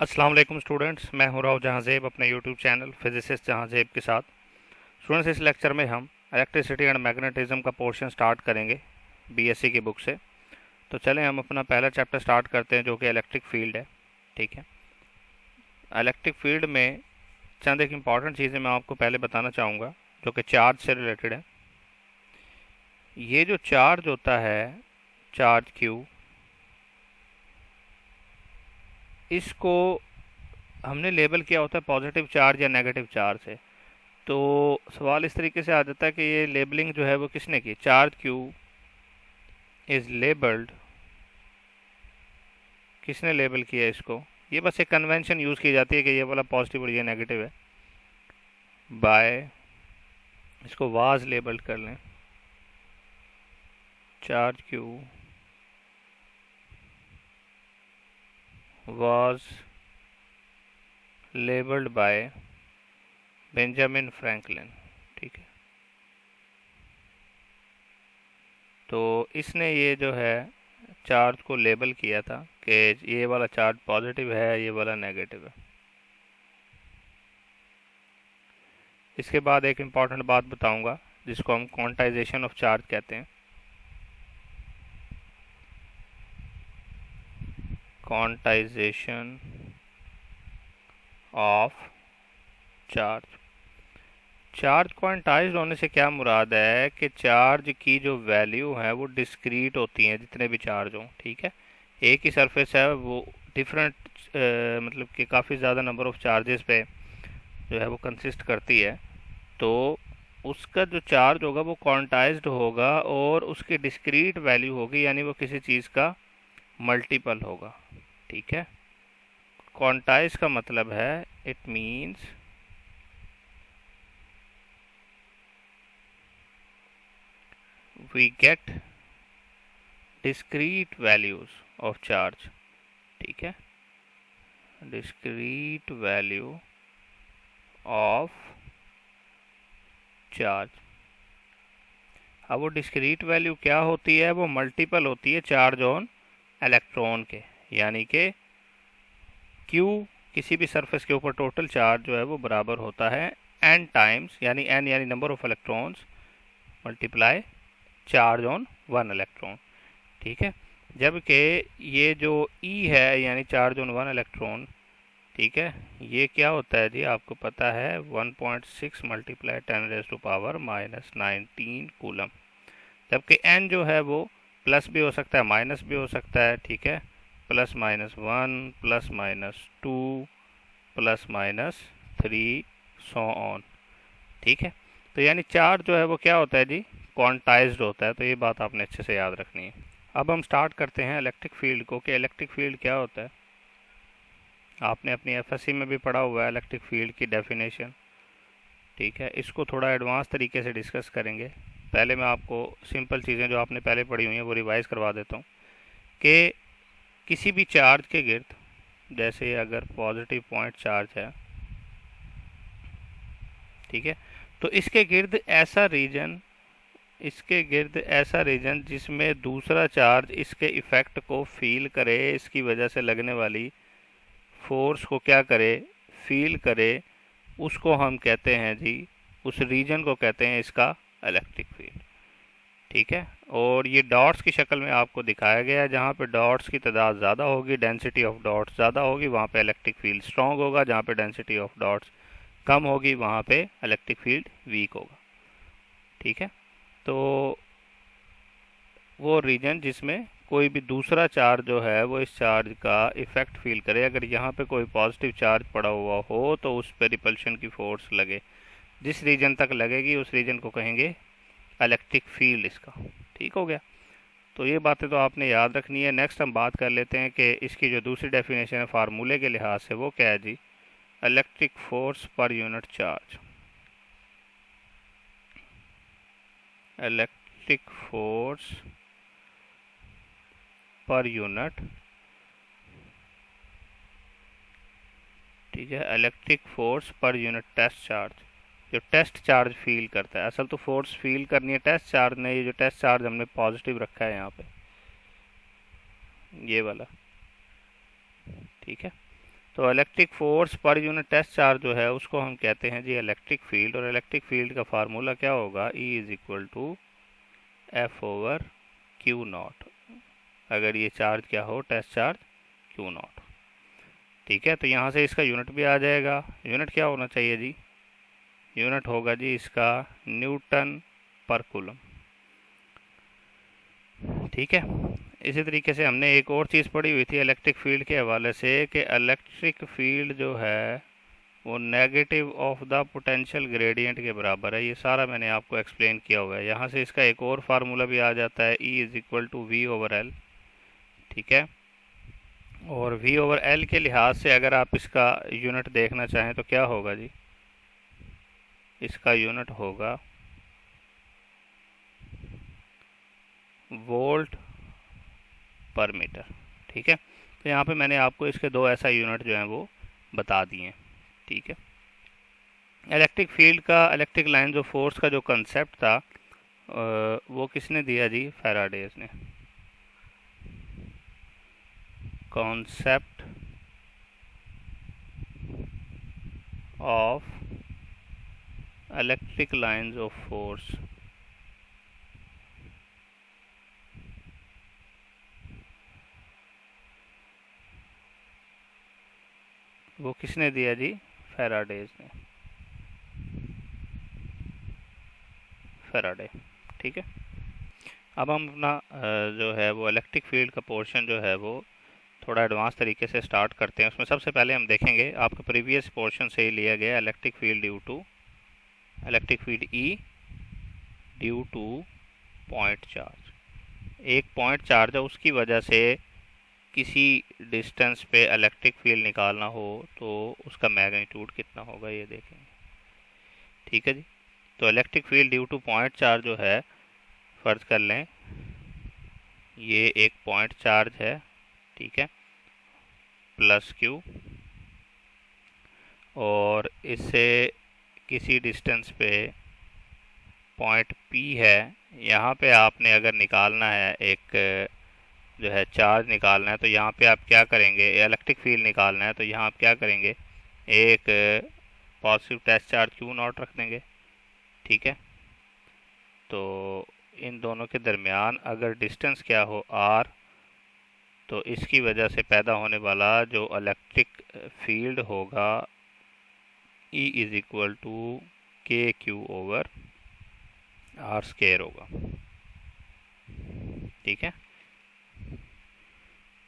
अस्सलाम वालेकुम स्टूडेंट्स, मैं हूं राव जहांजेब अपने यूट्यूब चैनल फिजिसिस्ट जहांजेब के साथ। स्टूडेंट्स, इस लेक्चर में हम इलेक्ट्रिसिटी एंड मैग्नेटिज्म का पोर्शन स्टार्ट करेंगे बीएससी की बुक से। तो चलें हम अपना पहला चैप्टर स्टार्ट करते हैं जो कि इलेक्ट्रिक फील्ड है। ठीक है, इलेक्ट्रिक फील्ड में चंद एक इम्पॉर्टेंट चीज़ें मैं आपको पहले बताना चाहूँगा जो कि चार्ज से रिलेटेड है। ये जो चार्ज होता है, चार्ज क्यू, इसको हमने लेबल किया होता है पॉजिटिव चार्ज या नेगेटिव चार्ज से। तो सवाल इस तरीके से आ जाता है कि ये लेबलिंग जो है वो किसने की, चार्ज क्यू इज लेबल्ड, किसने लेबल किया इसको। ये बस एक कन्वेंशन यूज़ की जाती है कि ये वाला पॉजिटिव और ये नेगेटिव है, बाय, इसको वाज लेबल्ड कर लें, charge Q was labelled bye Benjamin Franklin. ठीक है, तो इसने ये जो है चार्ज को लेबल किया था कि ये वाला चार्ज पॉजिटिव है, ये वाला नेगेटिव है। इसके बाद एक इम्पॉर्टेंट बात बताऊंगा जिसको हम क्वांटाइजेशन ऑफ चार्ज कहते हैं। Quantization of charge. Charge quantized होने से क्या मुराद है कि चार्ज की जो वैल्यू है वो डिस्क्रीट होती हैं, जितने भी चार्ज हों। ठीक है, एक ही सरफेस है वो डिफरेंट मतलब कि काफ़ी ज़्यादा नंबर ऑफ चार्जेस पे जो है वो कंसिस्ट करती है। तो उसका जो चार्ज होगा वो क्वांटाइज्ड होगा और उसकी डिस्क्रीट वैल्यू होगी, यानी वो किसी चीज़ का मल्टीपल होगा। ठीक है, क्वांटाइज का मतलब है it means we get discrete values of charge. ठीक है, डिस्क्रीट वैल्यू ऑफ चार्ज। अब वो डिस्क्रीट वैल्यू क्या होती है, वो मल्टीपल होती है चार्ज ऑन इलेक्ट्रॉन के, यानी कि Q किसी भी सरफेस के ऊपर टोटल चार्ज जो है वो बराबर होता है n टाइम्स, यानी n यानी number of electrons multiply charge on one electron. ठीक है, जबकि ये जो E है यानी चार्ज ऑन वन इलेक्ट्रॉन, ठीक है, ये क्या होता है जी, आपको पता है 1.6 मल्टीप्लाई 10⁻⁻19 कूलम। जबकि n जो है वो प्लस भी हो सकता है, माइनस भी हो सकता है। ठीक है, +-1 +-2 +-3 सो ऑन। ठीक है, तो यानी चार्ज जो है वो क्या होता है जी, क्वांटाइज्ड होता है। तो ये बात आपने अच्छे से याद रखनी है। अब हम स्टार्ट करते हैं इलेक्ट्रिक फील्ड को कि इलेक्ट्रिक फील्ड क्या होता है। आपने अपनी एफएससी में भी पढ़ा हुआ है इलेक्ट्रिक फील्ड की डेफिनेशन। ठीक है, इसको थोड़ा एडवांस तरीके से डिस्कस करेंगे। पहले मैं आपको सिंपल चीज़ें जो आपने पहले पढ़ी हुई हैं वो रिवाइज़ करवा देता हूँ कि किसी भी चार्ज के गिर्द, जैसे अगर पॉजिटिव पॉइंट चार्ज है, ठीक है, तो इसके गिर्द ऐसा रीजन जिसमें दूसरा चार्ज इसके इफ़ेक्ट को फील करे, इसकी वजह से लगने वाली फोर्स को क्या करे, फील करे, उसको हम कहते हैं जी, उस रीजन को कहते हैं इसका इलेक्ट्रिक फील्ड। ठीक है, और ये डॉट्स की शक्ल में आपको दिखाया गया है। जहाँ पे डॉट्स की तादाद ज़्यादा होगी, डेंसिटी ऑफ डॉट्स ज़्यादा होगी, वहाँ पे इलेक्ट्रिक फील्ड स्ट्रॉन्ग होगा। जहाँ पे डेंसिटी ऑफ डॉट्स कम होगी वहाँ पे इलेक्ट्रिक फील्ड वीक होगा। ठीक है, तो वो रीजन जिसमें कोई भी दूसरा चार्ज जो है वो इस चार्ज का इफ़ेक्ट फील करे, अगर यहाँ पे कोई पॉजिटिव चार्ज पड़ा हुआ हो तो उस पर रिपल्शन की फोर्स लगे, जिस रीजन तक लगेगी उस रीजन को कहेंगे इलेक्ट्रिक फील्ड इसका। ठीक हो गया, तो ये बातें तो आपने याद रखनी है। नेक्स्ट हम बात कर लेते हैं कि इसकी जो दूसरी डेफिनेशन है फार्मूले के लिहाज से, वो क्या है जी, electric force per unit charge. Electric force per unit, ठीक है, electric force per unit test charge, जो टेस्ट चार्ज फील करता है। असल तो फोर्स फील करनी है टेस्ट चार्ज ने, ये जो टेस्ट चार्ज हमने पॉजिटिव रखा है यहाँ पे, ये वाला। ठीक है, तो electric force per unit test charge जो है उसको हम कहते हैं जी इलेक्ट्रिक फील्ड, और इलेक्ट्रिक फील्ड का फार्मूला क्या होगा, E is equal to f over q naught, अगर ये चार्ज क्या हो, टेस्ट चार्ज क्यू नॉट। ठीक है, तो यहाँ से इसका यूनिट भी आ जाएगा। यूनिट क्या होना चाहिए जी, यूनिट होगा जी इसका न्यूटन पर कूलम। ठीक है, इसी तरीके से हमने एक और चीज़ पढ़ी हुई थी इलेक्ट्रिक फील्ड के हवाले से कि इलेक्ट्रिक फील्ड जो है वो negative of the potential gradient के बराबर है। ये सारा मैंने आपको एक्सप्लेन किया हुआ है। यहाँ से इसका एक और फार्मूला भी आ जाता है, E is equal to v over l. ठीक है, और V ओवर L के लिहाज से अगर आप इसका यूनिट देखना चाहें तो क्या होगा जी, इसका यूनिट होगा वोल्ट पर मीटर। ठीक है, तो यहाँ पे मैंने आपको इसके दो ऐसा यूनिट जो हैं वो बता दिए हैं। ठीक है, इलेक्ट्रिक फील्ड का, इलेक्ट्रिक लाइंस ऑफ फोर्स का जो कंसेप्ट था वो किसने दिया जी, फैराडेज ने। Concept of electric lines of force, वो किसने दिया जी, फैराडेज ने, फैराडे। ठीक है, अब हम अपना जो है वो इलेक्ट्रिक फील्ड का पोर्शन जो है वो थोड़ा एडवांस तरीके से स्टार्ट करते हैं। उसमें सबसे पहले हम देखेंगे, आपका प्रीवियस पोर्शन से ही लिया गया electric field due to, electric field E due to point charge. एक पॉइंट चार्ज है, उसकी वजह से किसी डिस्टेंस पे इलेक्ट्रिक फील्ड निकालना हो तो उसका मैग्नीट्यूड कितना होगा ये देखेंगे। ठीक है जी, तो electric field due to point charge जो है, फर्ज कर लें ये एक पॉइंट चार्ज है, ठीक है, प्लस Q, और इससे किसी डिस्टेंस पे पॉइंट P है। यहाँ पे आपने अगर निकालना है एक जो है चार्ज निकालना है, तो यहाँ पे आप क्या करेंगे, इलेक्ट्रिक फील्ड निकालना है तो यहाँ आप क्या करेंगे, एक positive test charge Q naught रख देंगे। ठीक है, तो इन दोनों के दरमियान अगर डिस्टेंस क्या हो R, तो इसकी वजह से पैदा होने वाला जो इलेक्ट्रिक फील्ड होगा E इज इक्वल टू के क्यू ओवर आर स्क्वायर होगा। ठीक है,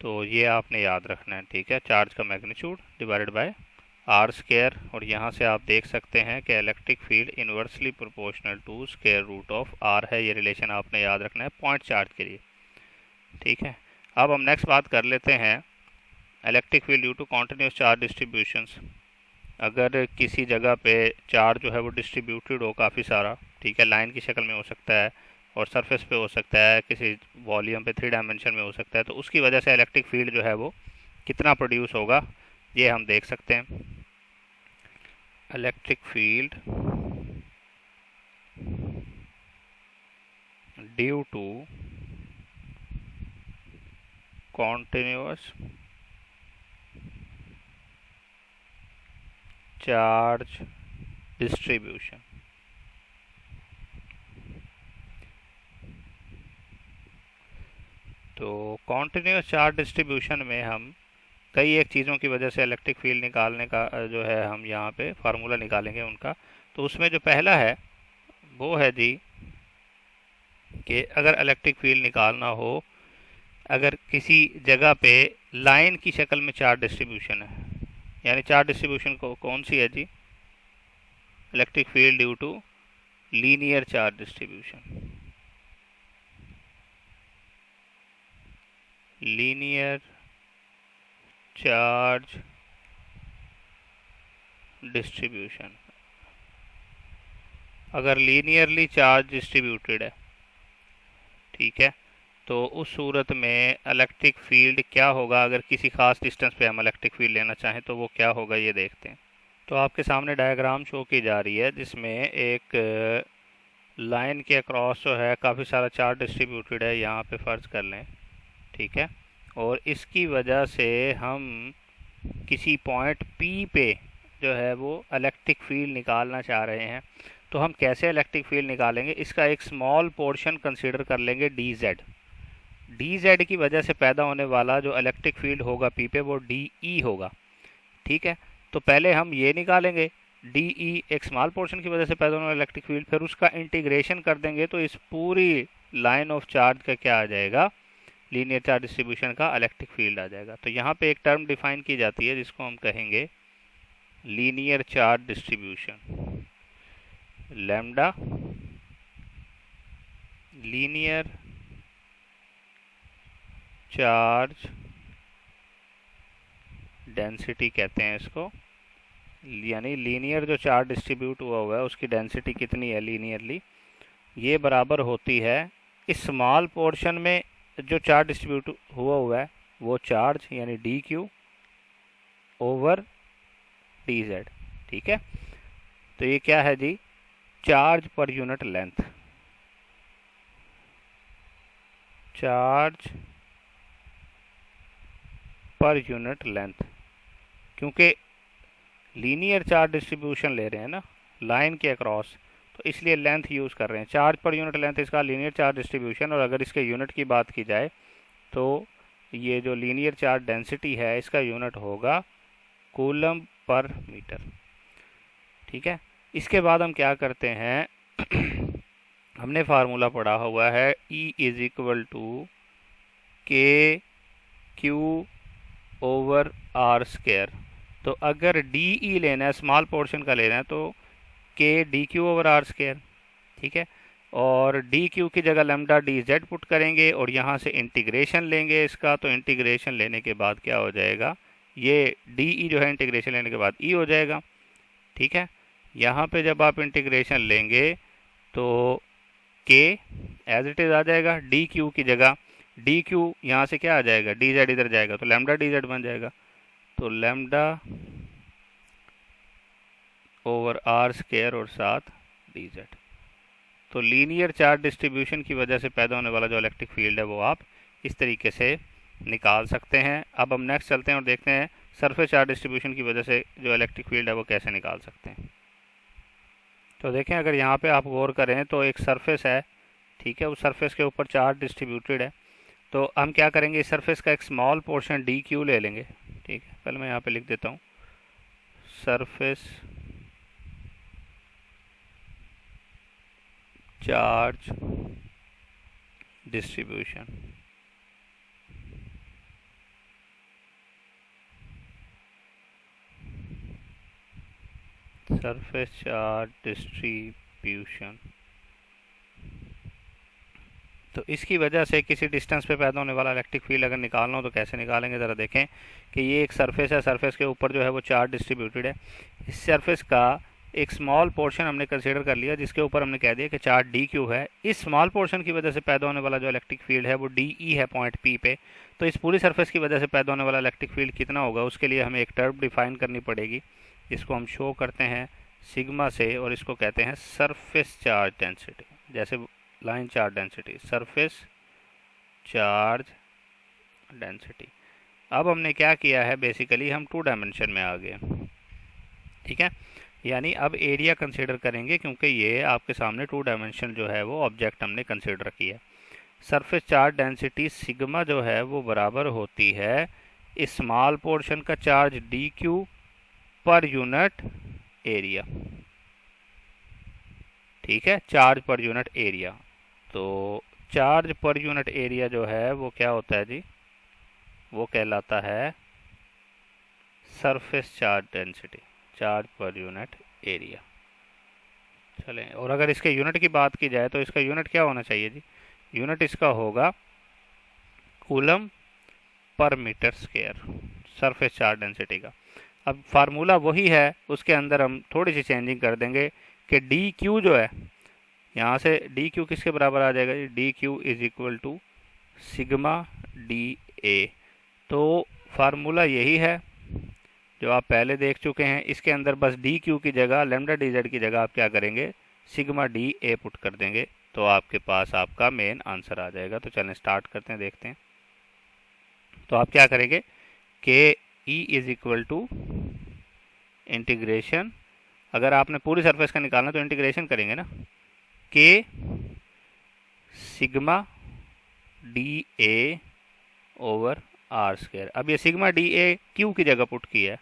तो ये आपने याद रखना है। ठीक है, चार्ज का magnitude divided by r square, और यहाँ से आप देख सकते हैं कि electric field inversely proportional to square root of r है। ये रिलेशन आपने याद रखना है पॉइंट चार्ज के लिए। ठीक है, अब हम नेक्स्ट बात कर लेते हैं electric field due to continuous charge distributions. अगर किसी जगह पे चार्ज जो है वो डिस्ट्रीब्यूटेड हो काफ़ी सारा, ठीक है, लाइन की शक्ल में हो सकता है और सरफेस पे हो सकता है, किसी वॉल्यूम पे 3 डायमेंशन में हो सकता है, तो उसकी वजह से इलेक्ट्रिक फील्ड जो है वो कितना प्रोड्यूस होगा ये हम देख सकते हैं। Electric field due to continuous charge distribution. तो कॉन्टिन्यूस चार्ज डिस्ट्रीब्यूशन में हम कई एक चीज़ों की वजह से इलेक्ट्रिक फील्ड निकालने का जो है हम यहाँ पे फार्मूला निकालेंगे उनका। तो उसमें जो पहला है वो है जी कि अगर इलेक्ट्रिक फील्ड निकालना हो, अगर किसी जगह पे लाइन की शक्ल में चार्ज डिस्ट्रीब्यूशन है, यानी चार्ज डिस्ट्रीब्यूशन को कौन सी है जी, electric field due to linear charge distribution. Linear charge distribution, अगर लीनियरली चार्ज डिस्ट्रीब्यूटेड है, ठीक है, तो उस सूरत में इलेक्ट्रिक फील्ड क्या होगा, अगर किसी खास डिस्टेंस पे हम इलेक्ट्रिक फील्ड लेना चाहें तो वो क्या होगा ये देखते हैं। तो आपके सामने डायग्राम शो की जा रही है जिसमें एक लाइन के अक्रॉस जो है काफ़ी सारा चार्ज डिस्ट्रीब्यूटेड है, यहाँ पे फर्ज कर लें, ठीक है, और इसकी वजह से हम किसी पॉइंट P पे जो है वो इलेक्ट्रिक फील्ड निकालना चाह रहे हैं, तो हम कैसे इलेक्ट्रिक फील्ड निकालेंगे? इसका एक स्मॉल पोर्शन कंसीडर कर लेंगे dz। dz की वजह से पैदा होने वाला जो इलेक्ट्रिक फील्ड होगा P पे वो dE होगा। ठीक है, तो पहले हम ये निकालेंगे dE एक स्मॉल पोर्शन की वजह से पैदा होने वाला इलेक्ट्रिक फील्ड, फिर उसका इंटीग्रेशन कर देंगे तो इस पूरी लाइन ऑफ चार्ज का क्या आ जाएगा? लीनियर चार्ज डिस्ट्रीब्यूशन का इलेक्ट्रिक फील्ड आ जाएगा। तो यहाँ पे एक टर्म डिफाइन की जाती है जिसको हम कहेंगे linear charge distribution, lambda linear charge density कहते हैं इसको, यानी लीनियर जो चार्ज डिस्ट्रीब्यूट हुआ है उसकी डेंसिटी कितनी है लीनियरली, ये बराबर होती है इस स्मॉल पोर्शन में जो चार्ज डिस्ट्रीब्यूट हुआ है वो चार्ज यानी D Q over D Z. ठीक है, तो ये क्या है जी? Charge per unit length, charge per unit length, क्योंकि लीनियर चार्ज डिस्ट्रीब्यूशन ले रहे हैं ना लाइन के अक्रॉस, तो इसलिए लेंथ यूज़ कर रहे हैं। चार्ज पर यूनिट लेंथ इसका लीनियर चार्ज डिस्ट्रीब्यूशन, और अगर इसके यूनिट की बात की जाए तो ये जो लीनियर चार्ज डेंसिटी है इसका यूनिट होगा कूलम पर मीटर। ठीक है, इसके बाद हम क्या करते हैं हमने फार्मूला पढ़ा हुआ है E इज इक्वल टू के क्यू ओवर आर स्क्वायर। तो अगर डी ई लेना है, स्मॉल पोर्शन का लेना है, तो k d Q over are square. ठीक है, और डी क्यू की जगह लैम्डा डी जेड पुट करेंगे और यहाँ से इंटीग्रेशन लेंगे इसका, तो इंटीग्रेशन लेने के बाद क्या हो जाएगा? ये डी ई जो है इंटीग्रेशन लेने के बाद ई हो जाएगा। ठीक है, यहाँ पे जब आप इंटीग्रेशन लेंगे तो के एज इट इज़ आ जाएगा, डी क्यू की जगह डी क्यू यहाँ से क्या आ जाएगा? डी जेड इधर जाएगा तो लैम्डा डी जेड बन जाएगा, तो लैम्डा ओवर आर स्क्वायर और साथ डी जेड। तो लीनियर चार्ज डिस्ट्रीब्यूशन की वजह से पैदा होने वाला जो इलेक्ट्रिक फील्ड है वो आप इस तरीके से निकाल सकते हैं। अब हम नेक्स्ट चलते हैं और देखते हैं सरफेस चार्ज डिस्ट्रीब्यूशन की वजह से जो इलेक्ट्रिक फील्ड है वो कैसे निकाल सकते हैं। तो देखें, अगर यहाँ पे आप गौर करें तो एक सरफेस है, ठीक है, उस सरफेस के ऊपर चार्ज डिस्ट्रीब्यूटेड है, तो हम क्या करेंगे? इस सरफेस का एक स्मॉल पोर्शन डी क्यू ले लेंगे। ठीक है, पहले मैं यहाँ पे लिख देता हूँ surface charge distribution, surface charge distribution. तो इसकी वजह से किसी डिस्टेंस पे पैदा होने वाला इलेक्ट्रिक फील्ड अगर निकालना हो तो कैसे निकालेंगे? ज़रा देखें कि ये एक सरफेस है, सरफेस के ऊपर जो है वो चार्ज डिस्ट्रीब्यूटेड है। इस सरफेस का एक स्मॉल पोर्शन हमने कंसीडर कर लिया जिसके ऊपर हमने कह दिया कि चार्ज डी क्यू है। इस स्मॉल पोर्शन की वजह से पैदा होने वाला जो इलेक्ट्रिक फील्ड है वो डी ई है पॉइंट पी पे। तो इस पूरी सरफेस की वजह से पैदा होने वाला इलेक्ट्रिक फील्ड कितना होगा उसके लिए हमें एक टर्म डिफाइन करनी पड़ेगी, इसको हम शो करते हैं सिग्मा से, और इसको कहते हैं सरफेस चार्ज डेंसिटी, जैसे line charge density, surface charge density. अब हमने क्या किया है? बेसिकली हम 2 डायमेंशन में आ गए। ठीक है, यानी अब एरिया कंसीडर करेंगे क्योंकि ये आपके सामने 2 डायमेंशन जो है वो ऑब्जेक्ट हमने कंसीडर किया। सरफेस चार्ज डेंसिटी सिग्मा जो है वो बराबर होती है इस स्मॉल पोर्शन का charge D Q per unit area. ठीक है, चार्ज पर यूनिट एरिया। तो चार्ज पर यूनिट एरिया जो है वो क्या होता है जी? वो कहलाता है surface charge density, charge per unit area. चलें, और अगर इसके यूनिट की बात की जाए तो इसका यूनिट क्या होना चाहिए जी? यूनिट इसका होगा कूलम पर metre square, surface charge density का। अब फार्मूला वही है, उसके अंदर हम थोड़ी सी चेंजिंग कर देंगे कि डी क्यू जो है, यहाँ से डी क्यू किसके बराबर आ जाएगा जी? D Q is equal to sigma D A. तो फार्मूला यही है जो आप पहले देख चुके हैं। इसके अंदर बस डी क्यू की जगह लैम्डा डी जेड की जगह आप क्या करेंगे? सिग्मा डी ए पुट कर देंगे, तो आपके पास आपका मेन आंसर आ जाएगा। तो चलें स्टार्ट करते हैं, देखते हैं। तो आप क्या करेंगे कि E is equal to integration, अगर आपने पूरी सरफेस का निकालना तो इंटीग्रेशन करेंगे ना, k sigma D a over are square. अब ये सिग्मा डी ए क्यू की जगह पुट की है,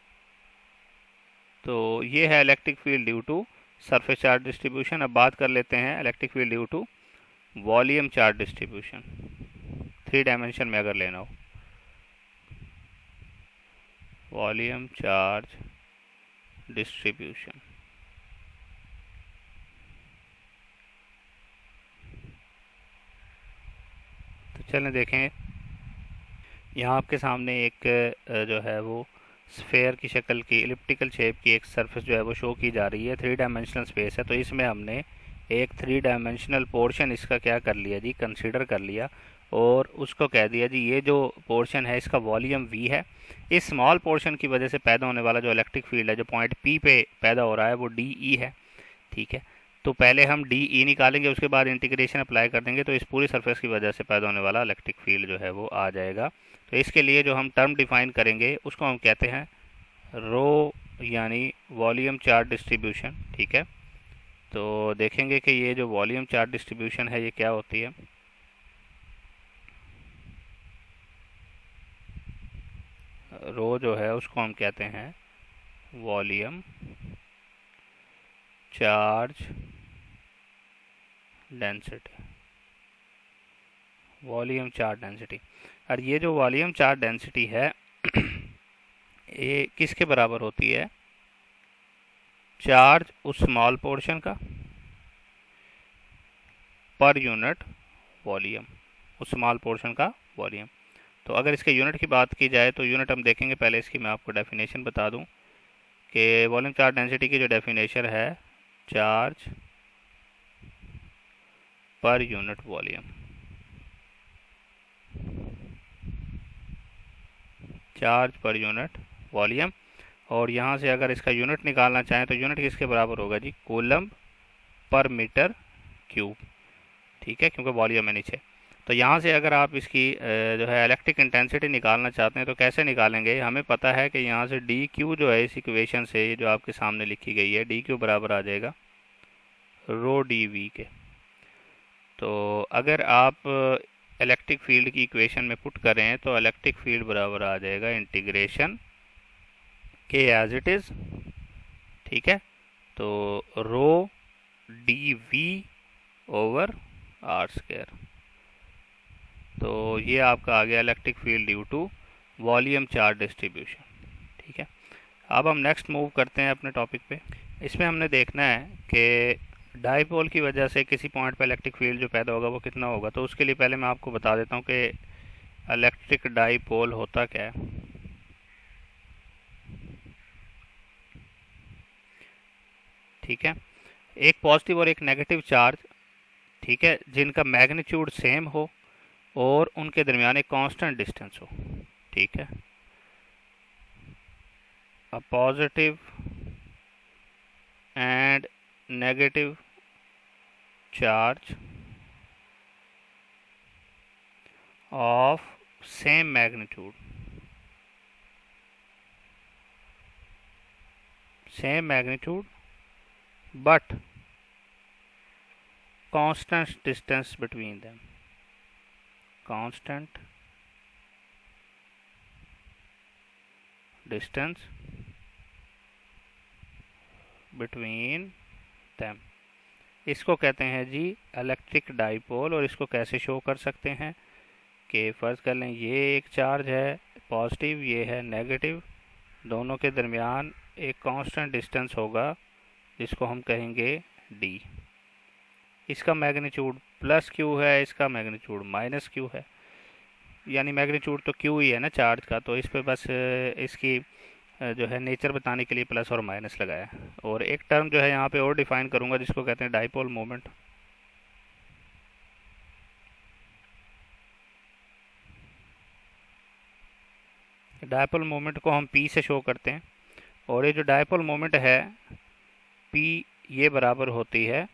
तो ये है electric field due to surface charge distribution. अब बात कर लेते हैं electric field due to volume charge distribution, 3 dimension में अगर लेना हो, वॉल्यूम चार्ज डिस्ट्रीब्यूशन। तो चलें देखें, यहाँ आपके सामने एक जो है वो स्फेयर की शक्ल की इलिप्टिकल शेप की एक सरफेस जो है वो शो की जा रही है, 3 डायमेंशनल स्पेस है। तो इसमें हमने एक 3 डायमेंशनल पोर्शन इसका क्या कर लिया जी, कंसीडर कर लिया, और उसको कह दिया जी ये जो पोर्शन है इसका वॉल्यूम v है। इस स्मॉल पोर्शन की वजह से पैदा होने वाला जो इलेक्ट्रिक फील्ड है जो पॉइंट P पे पैदा हो रहा है वो डी है, ठीक है। तो पहले हम डी निकालेंगे, उसके बाद इंटीग्रेशन अप्लाई कर देंगे, तो इस पूरी सरफेस की वजह से पैदा होने वाला इलेक्ट्रिक फील्ड जो है वो आ जाएगा। तो इसके लिए जो हम टर्म डिफाइन करेंगे उसको हम कहते हैं रो, यानी वॉल्यूम चार्ज डिस्ट्रीब्यूशन, ठीक है। तो देखेंगे कि ये जो वॉल्यूम चार्ज डिस्ट्रीब्यूशन है ये क्या होती है। रो जो है उसको हम कहते हैं volume charge density, volume charge density. और ये जो वॉल्यूम चार्ज डेंसिटी है ये किसके बराबर होती है, चार्ज उस स्मॉल पोर्शन का पर यूनिट वॉल्यूम, उस स्मॉल पोर्शन का वॉल्यूम। तो अगर इसके यूनिट की बात की जाए तो यूनिट हम देखेंगे, पहले इसकी मैं आपको डेफिनेशन बता दूं कि वॉल्यूम चार्ज डेंसिटी की जो डेफिनेशन है charge per unit volume, charge per unit volume. और यहाँ से अगर इसका यूनिट निकालना चाहें तो यूनिट किसके बराबर होगा जी, कूलम पर मीटर क्यूब, ठीक है, क्योंकि वॉल्यूम है नीचे। तो यहाँ से अगर आप इसकी जो है इलेक्ट्रिक इंटेंसिटी निकालना चाहते हैं तो कैसे निकालेंगे, हमें पता है कि यहाँ से डी क्यू जो है इस इक्वेशन से जो आपके सामने लिखी गई है, डी क्यू बराबर आ जाएगा रो डी वी के। तो अगर आप इलेक्ट्रिक फील्ड की इक्वेशन में पुट करें तो इलेक्ट्रिक फील्ड बराबर आ जाएगा इंटीग्रेशन के एज इट इज़, ठीक है। तो rho D V over are square. तो ये आपका आ गया electric field due to volume charge distribution, ठीक है। अब हम नेक्स्ट मूव करते हैं अपने टॉपिक पे। इसमें हमने देखना है कि डाईपोल की वजह से किसी पॉइंट पे इलेक्ट्रिक फील्ड जो पैदा होगा वो कितना होगा। तो उसके लिए पहले मैं आपको बता देता हूँ कि इलेक्ट्रिक डाईपोल होता क्या है। ठीक है, एक पॉजिटिव और एक नेगेटिव चार्ज, ठीक है, जिनका मैग्नीट्यूड सेम हो और उनके दरमियान एक कांस्टेंट डिस्टेंस हो, ठीक है। A positive and negative charge of same magnitude but constant distance between them, constant distance between them, इसको कहते हैं जी इलेक्ट्रिक डाईपोल। और इसको कैसे शो कर सकते हैं कि फ़र्ज़ कर लें ये एक चार्ज है पॉजिटिव, ये है नेगेटिव, दोनों के दरमियान एक कांस्टेंट डिस्टेंस होगा जिसको हम कहेंगे d। इसका मैग्नीट्यूड प्लस q है, इसका मैग्नीट्यूड माइनस q है, यानी मैग्नीट्यूड तो q ही है ना चार्ज का। तो इस पे बस इसकी जो है नेचर बताने के लिए प्लस और माइनस लगाया। और एक टर्म जो है यहाँ पे और डिफाइन करूँगा जिसको कहते हैं डाईपोल मोमेंट। डायपोल मोमेंट को हम P से शो करते हैं, और ये जो डायपोल मोमेंट है P ये बराबर होती है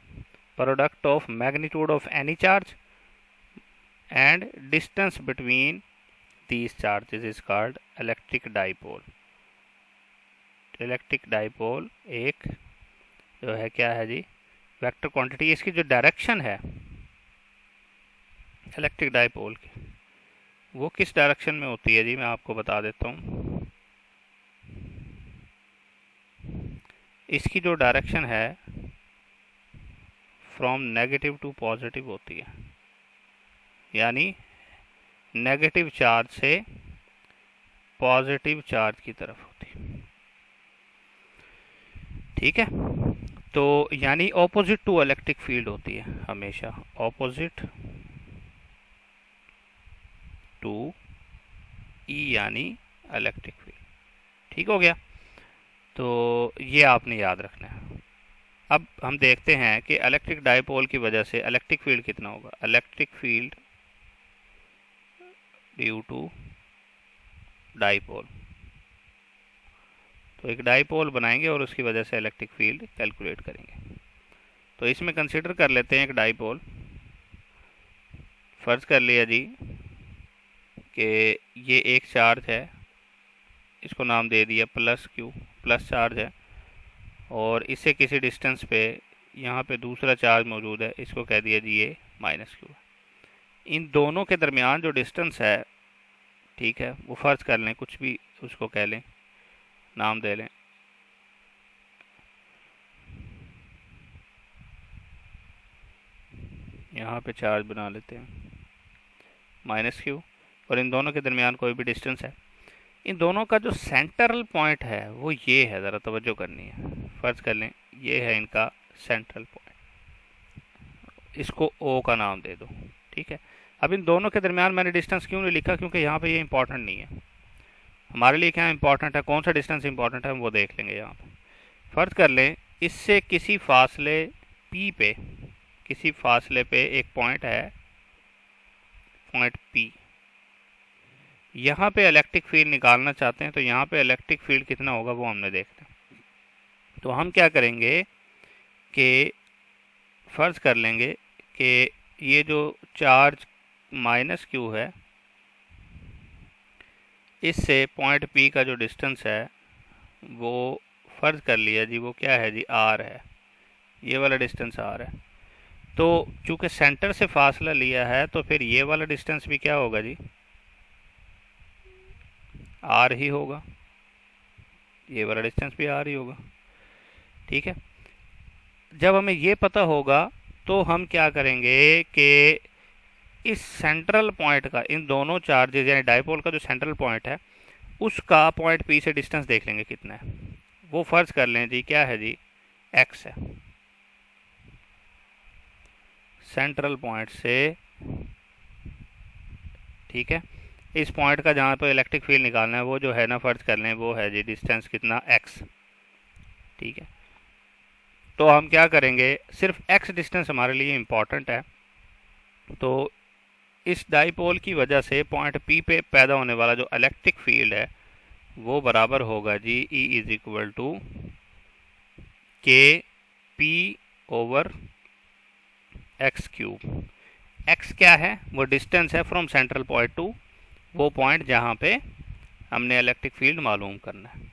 product of magnitude of any charge and distance between these charges is called electric dipole. Electric dipole एक जो है क्या है जी, वेक्टर क्वांटिटी। इसकी जो डायरेक्शन है इलेक्ट्रिक डाइपोल की, वो किस डायरेक्शन में होती है जी, मैं आपको बता देता हूँ। इसकी जो डायरेक्शन है फ्रॉम नेगेटिव टू पॉजिटिव होती है, यानी नेगेटिव चार्ज से पॉजिटिव चार्ज की तरफ होती है। ठीक है, तो यानी ऑपोजिट टू इलेक्ट्रिक फील्ड होती है हमेशा, ऑपोजिट टू ई यानी इलेक्ट्रिक फील्ड। ठीक हो गया, तो ये आपने याद रखना है। अब हम देखते हैं कि इलेक्ट्रिक डाइपोल की वजह से इलेक्ट्रिक फील्ड कितना होगा। Electric field due to dipole, तो एक डाइपोल बनाएंगे और उसकी वजह से इलेक्ट्रिक फील्ड कैलकुलेट करेंगे। तो इसमें कंसिडर कर लेते हैं एक डाइपोल। फर्ज कर लिया जी कि ये एक चार्ज है, इसको नाम दे दिया प्लस क्यू, प्लस चार्ज है, और इससे किसी डिस्टेंस पे यहाँ पे दूसरा चार्ज मौजूद है, इसको कह दिया जी ये माइनस क्यू है। इन दोनों के दरमियान जो डिस्टेंस है, ठीक है, वो फर्ज कर लें, कुछ भी उसको कह लें, नाम दे लें, यहाँ पे चार्ज बना लेते हैं माइनस क्यू, और इन दोनों के दरमियान कोई भी डिस्टेंस है। इन दोनों का जो सेंट्रल पॉइंट है वो ये है, ज़रा तवज्जो करनी है। फर्ज कर लें ये है इनका सेंट्रल पॉइंट, इसको ओ का नाम दे दो। ठीक है, अब इन दोनों के दरमियान मैंने डिस्टेंस क्यों नहीं लिखा, क्योंकि यहाँ पे ये इंपॉर्टेंट नहीं है हमारे लिए। क्या इंपॉर्टेंट है, कौन सा डिस्टेंस इंपॉर्टेंट है, हम वो देख लेंगे यहाँ पे। फर्ज कर लें इससे किसी फासले पी पे, किसी फासले पे एक पॉइंट है, पॉइंट पी। यहाँ पे इलेक्ट्रिक फील्ड निकालना चाहते हैं, तो यहाँ पे इलेक्ट्रिक फील्ड कितना होगा वो हमने देखना है। तो हम क्या करेंगे कि फर्ज कर लेंगे कि ये जो चार्ज माइनस क्यू है, इससे पॉइंट पी का जो डिस्टेंस है वो फर्ज कर लिया जी, वो क्या है जी, आर है, ये वाला डिस्टेंस आर है। तो चूंकि सेंटर से फासला लिया है, तो फिर ये वाला डिस्टेंस भी क्या होगा जी, आर ही होगा, ये वाला डिस्टेंस भी आर ही होगा। ठीक है, जब हमें ये पता होगा तो हम क्या करेंगे कि इस सेंट्रल पॉइंट का, इन दोनों चार्जेस यानी डाइपोल का जो सेंट्रल पॉइंट है उसका पॉइंट पी से डिस्टेंस देख लेंगे कितना है। वो फर्ज कर लें जी क्या है जी, एक्स है, सेंट्रल पॉइंट से। ठीक है, इस पॉइंट का जहाँ पर इलेक्ट्रिक फील्ड निकालना है वो जो है ना, फर्ज कर लें वो है जी डिस्टेंस कितना, एक्स। ठीक है, तो हम क्या करेंगे, सिर्फ एक्स डिस्टेंस हमारे लिए इम्पॉर्टेंट है। तो इस डाइपोल की वजह से पॉइंट पी पे पैदा होने वाला जो इलेक्ट्रिक फील्ड है वो बराबर होगा जी ई इज इक्वल टू के P over x cube. X क्या है, वो डिस्टेंस है फ्रॉम सेंट्रल पॉइंट टू वो पॉइंट जहाँ पे हमने इलेक्ट्रिक फील्ड मालूम करना है।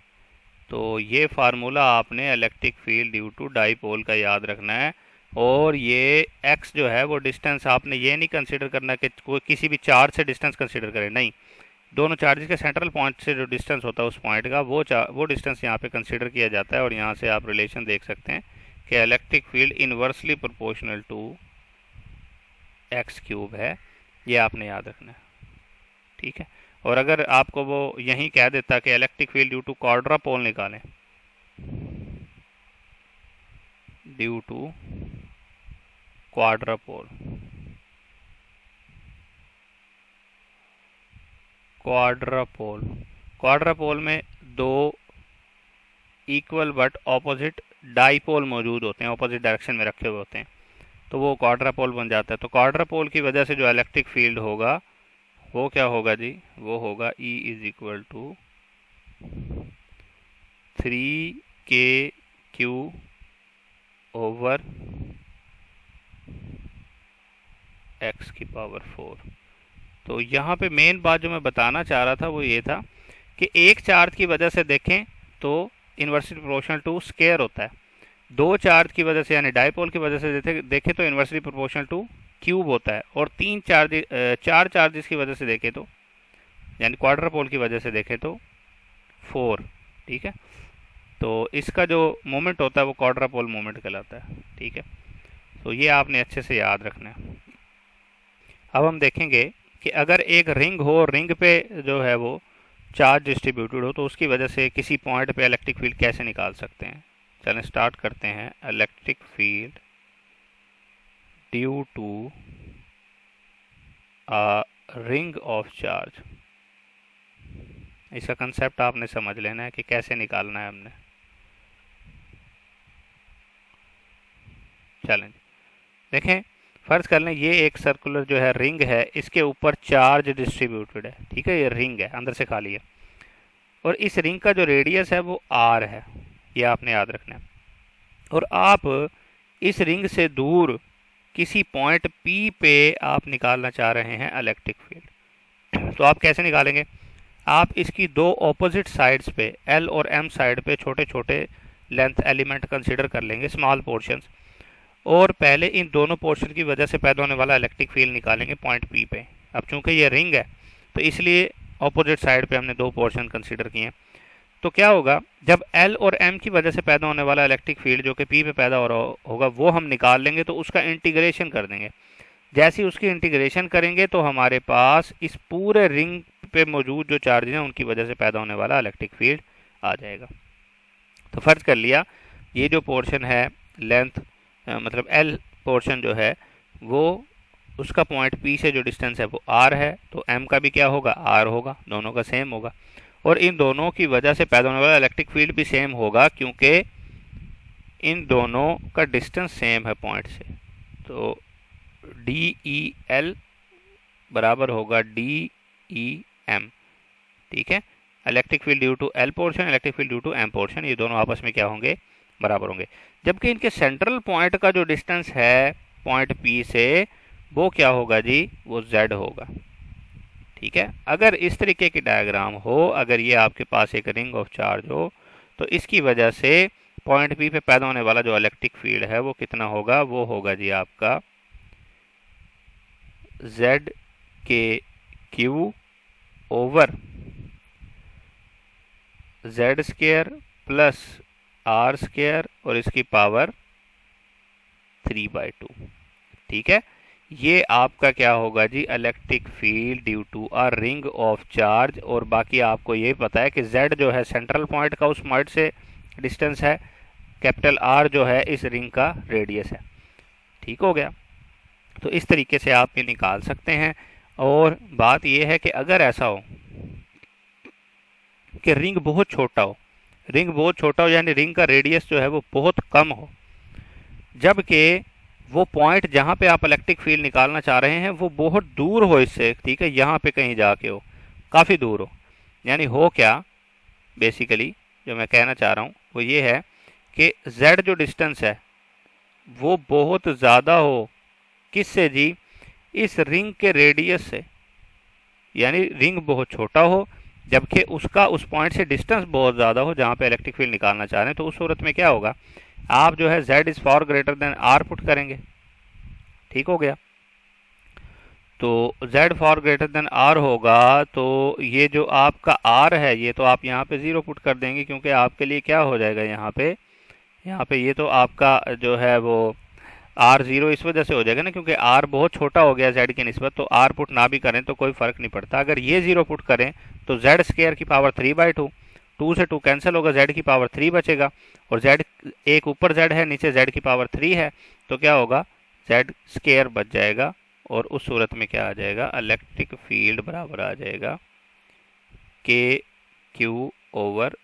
तो ये फार्मूला आपने electric field due to dipole का याद रखना है। और ये x जो है वो डिस्टेंस, आपने ये नहीं कंसिडर करना कि कोई किसी भी चार्ज से डिस्टेंस कंसिडर करें, नहीं, दोनों चार्जेस के सेंट्रल पॉइंट से जो डिस्टेंस होता है उस पॉइंट का वो डिस्टेंस यहाँ पे कंसिडर किया जाता है। और यहाँ से आप रिलेशन देख सकते हैं कि electric field inversely proportional to x cube है, ये आपने याद रखना है। ठीक है, और अगर आपको वो यहीं कह देता कि इलेक्ट्रिक फील्ड ड्यू टू क्वाड्रापोल निकालें, ड्यू टू क्वाड्रापोल, क्वाड्रापोल में दो इक्वल बट ऑपोजिट डाइपोल मौजूद होते हैं, ऑपोजिट डायरेक्शन में रखे हुए होते हैं, तो वो क्वाड्रापोल बन जाता है। तो क्वाड्रापोल की वजह से जो इलेक्ट्रिक फील्ड होगा वो क्या होगा जी, वो होगा E is equal to 3KQ over x की पावर 4। तो यहाँ पे मेन बात जो मैं बताना चाह रहा था वो ये था कि एक चार्ज की वजह से देखें तो इन्वर्सली प्रोपोर्शनल टू स्केयर होता है। दो चार्ज की वजह से यानी डायपोल की वजह से देखे तो इन्वर्सली प्रोपोर्शनल टू क्यूब होता है, और चार चार्जेस की वजह से देखे तो यानी क्वाड्रा पोल की वजह से देखे तो 4। ठीक है, तो इसका जो मोमेंट होता है वो क्वाड्रा पोल मोमेंट कहलाता है। ठीक है, तो ये आपने अच्छे से याद रखना है। अब हम देखेंगे कि अगर एक रिंग हो, रिंग पे जो है वो चार्ज डिस्ट्रीब्यूटेड हो, तो उसकी वजह से किसी पॉइंट पे इलेक्ट्रिक फील्ड कैसे निकाल सकते हैं। चलें स्टार्ट करते हैं। Electric field due to a ring of charge, इसका कंसेप्ट आपने समझ लेना है कि कैसे निकालना है हमने। चलें देखें, फर्ज कर लें ये एक सर्कुलर जो है रिंग है, इसके ऊपर चार्ज डिस्ट्रीब्यूटेड है। ठीक है, ये रिंग है, अंदर से खाली है, और इस रिंग का जो रेडियस है वो आर है, ये आपने याद रखना है। और आप इस रिंग से दूर किसी पॉइंट पी पे आप निकालना चाह रहे हैं इलेक्ट्रिक फील्ड। तो आप कैसे निकालेंगे, आप इसकी दो ऑपोजिट साइड्स पे एल और एम साइड पे छोटे छोटे लेंथ एलिमेंट कंसीडर कर लेंगे, स्मॉल पोर्शंस, और पहले इन दोनों पोर्शन की वजह से पैदा होने वाला इलेक्ट्रिक फील्ड निकालेंगे पॉइंट पी पे। अब चूंकि ये रिंग है तो इसलिए ऑपोजिट साइड पे हमने दो पोर्शन कंसीडर किए हैं। तो क्या होगा, जब एल और एम की वजह से पैदा होने वाला इलेक्ट्रिक फील्ड जो कि पी पे पैदा हो रहा होगा वो हम निकाल लेंगे, तो उसका इंटीग्रेशन कर देंगे। जैसे ही उसकी इंटीग्रेशन करेंगे तो हमारे पास इस पूरे रिंग पे मौजूद जो चार्ज हैं उनकी वजह से पैदा होने वाला इलेक्ट्रिक फील्ड आ जाएगा। तो फर्ज कर लिया ये जो पोर्शन है लेंथ मतलब एल पोर्शन जो है वो उसका पॉइंट पी से जो डिस्टेंस है वो आर है, तो एम का भी क्या होगा, आर होगा, दोनों का सेम होगा। और इन दोनों की वजह से पैदा होने वाला इलेक्ट्रिक फील्ड भी सेम होगा क्योंकि इन दोनों का डिस्टेंस सेम है पॉइंट से। तो डी ई एल बराबर होगा डी ई एम। ठीक है, electric field due to L portion, electric field due to M portion, ये दोनों आपस में क्या होंगे, बराबर होंगे। जबकि इनके सेंट्रल पॉइंट का जो डिस्टेंस है पॉइंट पी से वो क्या होगा जी, वो z होगा। ठीक है, अगर इस तरीके की डायग्राम हो, अगर ये आपके पास एक रिंग ऑफ चार्ज हो, तो इसकी वजह से पॉइंट पी पे पैदा होने वाला जो इलेक्ट्रिक फील्ड है वो कितना होगा, वो होगा जी आपका z के Q over z square plus R square और इसकी पावर 3/2। ठीक है, ये आपका क्या होगा जी, electric field due to a ring of charge. और बाकी आपको ये पता है कि z जो है सेंट्रल पॉइंट का उस पॉइंट से डिस्टेंस है, कैपिटल R जो है इस रिंग का रेडियस है। ठीक हो गया, तो इस तरीके से आप ये निकाल सकते हैं। और बात यह है कि अगर ऐसा हो कि रिंग बहुत छोटा हो, रिंग बहुत छोटा हो यानी रिंग का रेडियस जो है वो बहुत कम हो, जबकि वो पॉइंट जहाँ पे आप इलेक्ट्रिक फील्ड निकालना चाह रहे हैं वो बहुत दूर हो इससे, ठीक है, यहाँ पे कहीं जाके हो, काफ़ी दूर हो। यानी हो क्या, बेसिकली जो मैं कहना चाह रहा हूँ वो ये है कि z जो डिस्टेंस है वो बहुत ज़्यादा हो, किससे जी, इस रिंग के रेडियस से। यानी रिंग बहुत छोटा हो जबकि उसका उस पॉइंट से डिस्टेंस बहुत ज़्यादा हो जहाँ पे इलेक्ट्रिक फील्ड निकालना चाह रहे हैं। तो उस सूरत में क्या होगा, आप जो है z is for greater than r put करेंगे। ठीक हो गया, तो z for greater than r होगा, तो ये जो आपका r है ये तो आप यहाँ पे 0 पुट कर देंगे क्योंकि आपके लिए क्या हो जाएगा यहाँ पे ये तो आपका जो है वो r 0 इस वजह से हो जाएगा ना, क्योंकि r बहुत छोटा हो गया z की निस्बत, तो r पुट ना भी करें तो कोई फ़र्क नहीं पड़ता। अगर ये 0 पुट करें तो z स्क्वायर की पावर 3/2, 2 से 2 कैंसिल होगा, z की पावर 3 बचेगा, और z एक ऊपर z है नीचे z की पावर 3 है, तो क्या होगा, z स्क्वायर बच जाएगा। और उस सूरत में क्या आ जाएगा, इलेक्ट्रिक फील्ड बराबर आ जाएगा के क्यू ओवर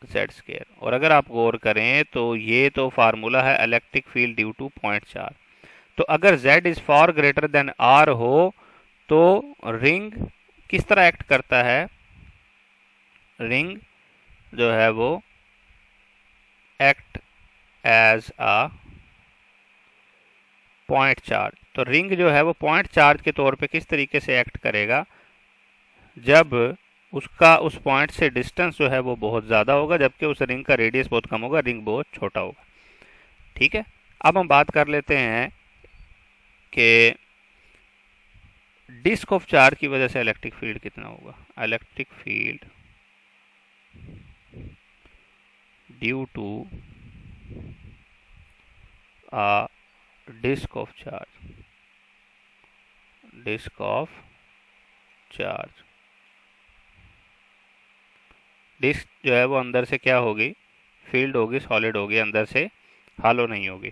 z स्क्वायर। और अगर आप गौर करें तो ये तो फार्मूला है electric field due to point charge. तो अगर z is for greater than r हो तो रिंग किस तरह एक्ट करता है, रिंग जो है वो act as a point charge. तो रिंग जो है वो पॉइंट चार्ज के तौर पे किस तरीके से एक्ट करेगा, जब उसका उस पॉइंट से डिस्टेंस जो है वो बहुत ज़्यादा होगा, जबकि उस रिंग का रेडियस बहुत कम होगा, रिंग बहुत छोटा होगा। ठीक है, अब हम बात कर लेते हैं कि डिस्क ऑफ चार्ज की वजह से इलेक्ट्रिक फील्ड कितना होगा। Electric field due to a disk of charge। Disk जो है वो अंदर से क्या होगी, फील्ड होगी, सॉलिड होगी, अंदर से हालो नहीं होगी।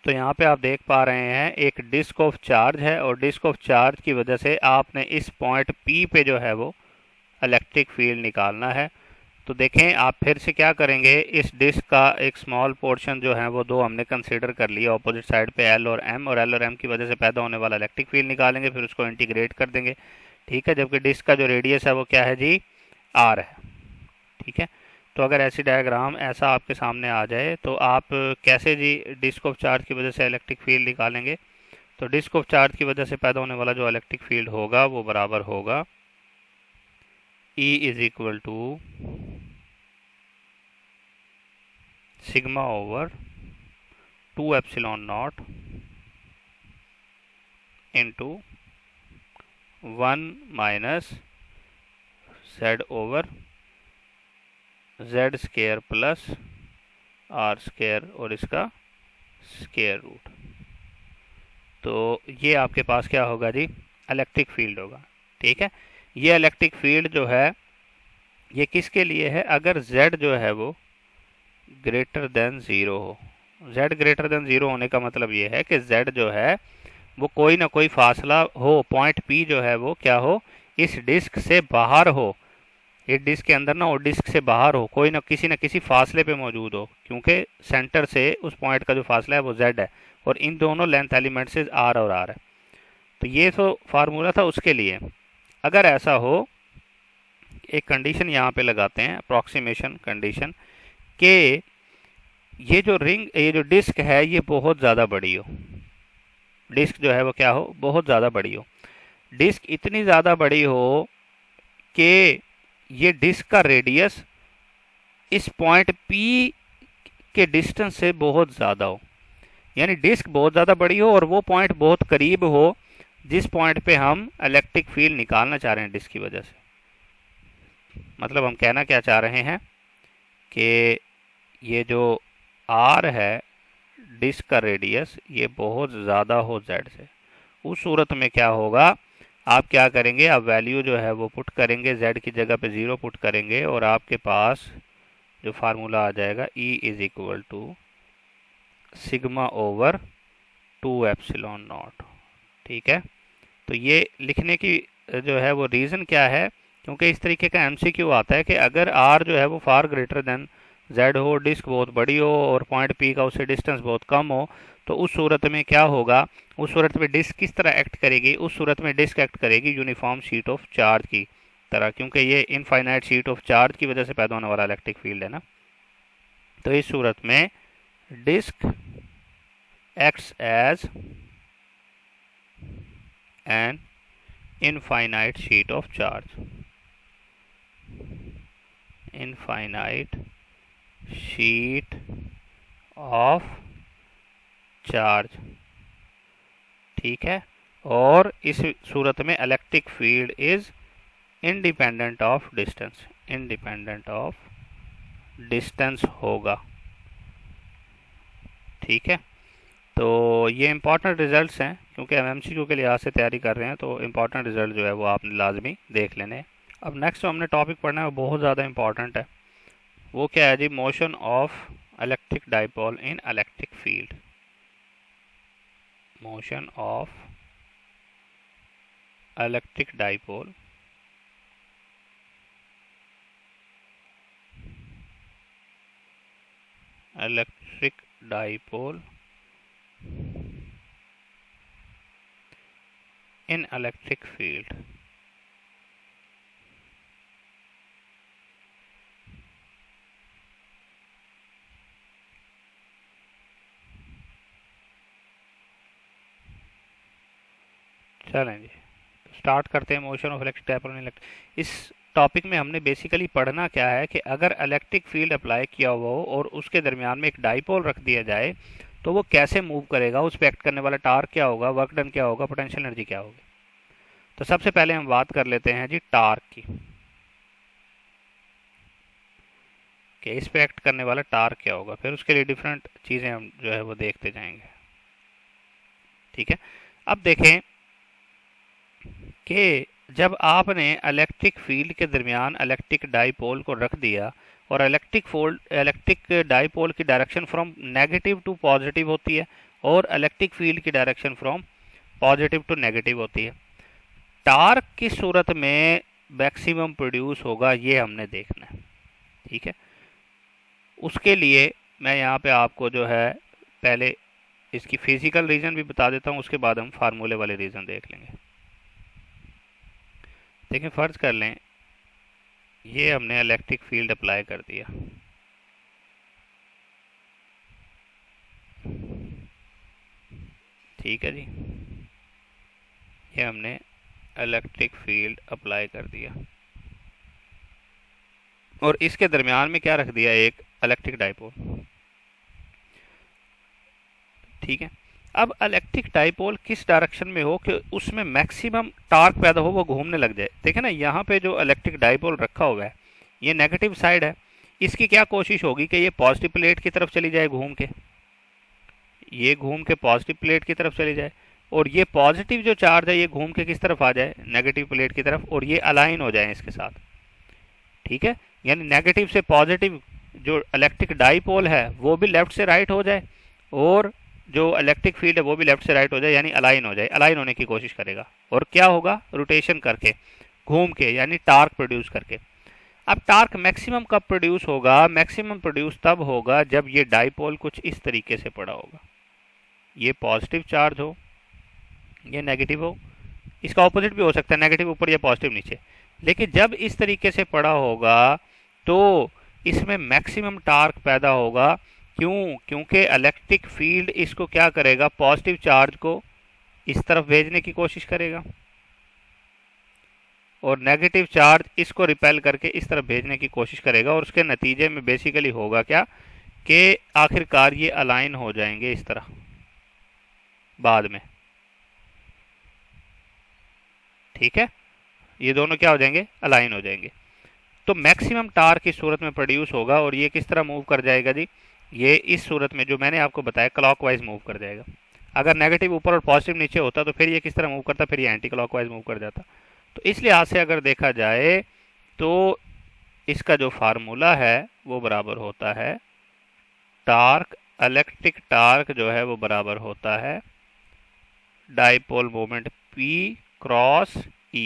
तो यहाँ पे आप देख पा रहे हैं एक डिस्क ऑफ चार्ज है, और डिस्क ऑफ चार्ज की वजह से आपने इस पॉइंट P पे जो है वो इलेक्ट्रिक फील्ड निकालना है। तो देखें, आप फिर से क्या करेंगे, इस डिस्क का एक स्मॉल पोर्शन जो है वो दो हमने कंसीडर कर लिया ऑपोजिट साइड पे L और M, और L और M की वजह से पैदा होने वाला इलेक्ट्रिक फील्ड निकालेंगे, फिर उसको इंटीग्रेट कर देंगे। ठीक है, जबकि डिस्क का जो रेडियस है वो क्या है जी, R है। ठीक है, तो अगर ऐसी डायग्राम ऐसा आपके सामने आ जाए तो आप कैसे जी डिस्क ऑफ चार्ज की वजह से इलेक्ट्रिक फील्ड निकालेंगे। तो डिस्क ऑफ चार्ज की वजह से पैदा होने वाला जो इलेक्ट्रिक फील्ड होगा वो बराबर होगा E is equal to sigma over 2 epsilon not into 1 minus Z over Z square plus R square और इसका स्केयर रूट। तो ये आपके पास क्या होगा जी, इलेक्ट्रिक फील्ड होगा। ठीक है, ये इलेक्ट्रिक फील्ड जो है ये किसके लिए है, अगर z जो है वो ग्रेटर देन 0 हो। z ग्रेटर देन 0 होने का मतलब ये है कि z जो है वो कोई ना कोई फासला हो, पॉइंट P जो है वो क्या हो, इस डिस्क से बाहर हो, ये डिस्क के अंदर ना हो, डिस्क से बाहर हो, कोई ना किसी फासले पे मौजूद हो, क्योंकि सेंटर से उस पॉइंट का जो फासला है वो z है, और इन दोनों लेंथ एलिमेंट से r और r है। तो ये तो फार्मूला था उसके लिए। अगर ऐसा हो, एक कंडीशन यहाँ पे लगाते हैं, अप्रॉक्सीमेशन कंडीशन, कि ये जो डिस्क है ये बहुत ज़्यादा बड़ी हो, डिस्क जो है वो क्या हो, बहुत ज़्यादा बड़ी हो। डिस्क इतनी ज़्यादा बड़ी हो कि ये डिस्क का रेडियस इस पॉइंट P के डिस्टेंस से बहुत ज़्यादा हो, यानी डिस्क बहुत ज़्यादा बड़ी हो और वो पॉइंट बहुत करीब हो जिस पॉइंट पे हम इलेक्ट्रिक फील्ड निकालना चाह रहे हैं डिस्क की वजह से। मतलब हम कहना क्या चाह रहे हैं कि ये जो R है डिस्क का रेडियस ये बहुत ज़्यादा हो Z से। उस सूरत में क्या होगा, आप क्या करेंगे, आप वैल्यू जो है वो पुट करेंगे, Z की जगह पे 0 पुट करेंगे, और आपके पास जो फार्मूला आ जाएगा E is equal to sigma over 2 epsilon not. ठीक है, तो ये लिखने की जो है वो रीज़न क्या है, क्योंकि इस तरीके का एमसीक्यू आता है कि अगर R जो है वो फार ग्रेटर देन Z हो, डिस्क बहुत बड़ी हो और पॉइंट P का उससे डिस्टेंस बहुत कम हो, तो उस सूरत में क्या होगा, उस सूरत में डिस्क किस तरह एक्ट करेगी, उस सूरत में डिस्क एक्ट करेगी यूनिफॉर्म शीट ऑफ चार्ज की तरह, क्योंकि ये इनफाइनाइट शीट ऑफ चार्ज की वजह से पैदा होने वाला इलेक्ट्रिक फील्ड है ना। तो इस सूरत में disk acts as an infinite sheet of charge, infinite sheet of charge। ठीक है, और इस सूरत में electric field is independent of distance, independent of distance होगा। ठीक है, तो ये इंपॉर्टेंट रिजल्ट्स हैं, क्योंकि हम एमसीक्यू के लिहाज से तैयारी कर रहे हैं, तो इंपॉर्टेंट रिजल्ट जो है वो आपने लाजमी देख लेने हैं। अब नेक्स्ट जो हमने टॉपिक पढ़ना है वो बहुत ज़्यादा इंपॉर्टेंट है, वो क्या है जी, motion of electric dipole in electric field. Motion of electric dipole electric dipole in electric field। चलें जी, स्टार्ट करते हैं motion of electric dipole in इस टॉपिक में हमने बेसिकली पढ़ना क्या है कि अगर इलेक्ट्रिक फील्ड अप्लाई किया हुआ हो और उसके दरमियान में एक डाइपोल रख दिया जाए तो वो कैसे मूव करेगा, उस पर एक्ट करने वाला टार्क क्या होगा, वर्क डन क्या होगा, पोटेंशियल एनर्जी क्या होगी। तो सबसे पहले हम बात कर लेते हैं जी टार्क की, कि इस पे एक्ट करने वाला टार्क क्या होगा, फिर उसके लिए डिफरेंट चीज़ें हम जो है वो देखते जाएंगे। ठीक है, अब देखें कि जब आपने इलेक्ट्रिक फील्ड के दरमियान इलेक्ट्रिक डाइपोल को रख दिया और इलेक्ट्रिक डाइपोल की direction from negative to positive होती है और इलेक्ट्रिक फील्ड की direction from positive to negative होती है, टार्क की सूरत में मैक्सिमम प्रोड्यूस होगा, ये हमने देखना है। ठीक है, उसके लिए मैं यहाँ पे आपको जो है पहले इसकी फिजिकल रीजन भी बता देता हूँ, उसके बाद हम फार्मूले वाले रीजन देख लेंगे। देखिए, फर्ज कर लें ये हमने इलेक्ट्रिक फील्ड अप्लाई कर दिया, ठीक है जी, ये हमने इलेक्ट्रिक फील्ड अप्लाई कर दिया और इसके दरमियान में क्या रख दिया, एक इलेक्ट्रिक डाइपोल। ठीक है, अब इलेक्ट्रिक डाइपोल किस डायरेक्शन में हो कि उसमें मैक्सिमम टार्क पैदा हो, वो घूमने लग जाए। देखें ना, यहाँ पे जो इलेक्ट्रिक डाइपोल रखा हुआ है ये नेगेटिव साइड है, इसकी क्या कोशिश होगी कि ये पॉजिटिव प्लेट की तरफ चली जाए घूम के, ये घूम के पॉजिटिव प्लेट की तरफ चली जाए, और ये पॉजिटिव जो चार्ज है ये घूम के किस तरफ आ जाए, नेगेटिव प्लेट की तरफ, और ये अलाइन हो जाए इसके साथ। ठीक है, यानी नेगेटिव से पॉजिटिव जो इलेक्ट्रिक डाइपोल है वो भी लेफ्ट से राइट हो जाए और जो इलेक्ट्रिक फील्ड है वो भी लेफ्ट से राइट हो जाए, यानी अलाइन हो जाए, अलाइन होने की कोशिश करेगा, और क्या होगा, रोटेशन करके, घूम के, यानी टार्क प्रोड्यूस करके। अब टार्क मैक्सिमम कब प्रोड्यूस होगा, मैक्सिमम प्रोड्यूस तब होगा जब ये डाइपोल कुछ इस तरीके से पड़ा होगा, ये पॉजिटिव चार्ज हो, ये नेगेटिव हो, इसका ऑपोजिट भी हो सकता है, नेगेटिव ऊपर या पॉजिटिव नीचे, लेकिन जब इस तरीके से पड़ा होगा तो इसमें मैक्सिमम टार्क पैदा होगा। क्यों, क्योंकि इलेक्ट्रिक फील्ड इसको क्या करेगा, पॉजिटिव चार्ज को इस तरफ भेजने की कोशिश करेगा और नेगेटिव चार्ज इसको रिपेल करके इस तरफ भेजने की कोशिश करेगा, और उसके नतीजे में बेसिकली होगा क्या कि आखिरकार ये अलाइन हो जाएंगे इस तरह बाद में। ठीक है, ये दोनों क्या हो जाएंगे, अलाइन हो जाएंगे। तो मैक्सिमम टार्क की सूरत में प्रोड्यूस होगा, और ये किस तरह मूव कर जाएगा जी, ये इस सूरत में जो मैंने आपको बताया क्लॉकवाइज मूव कर जाएगा। अगर नेगेटिव ऊपर और पॉजिटिव नीचे होता तो फिर ये किस तरह मूव करता, फिर ये एंटी क्लॉकवाइज मूव कर जाता। तो इस लिहाज से अगर देखा जाए तो इसका जो फार्मूला है वो बराबर होता है टार्क, इलेक्ट्रिक टार्क जो है वो बराबर होता है dipole moment P cross E,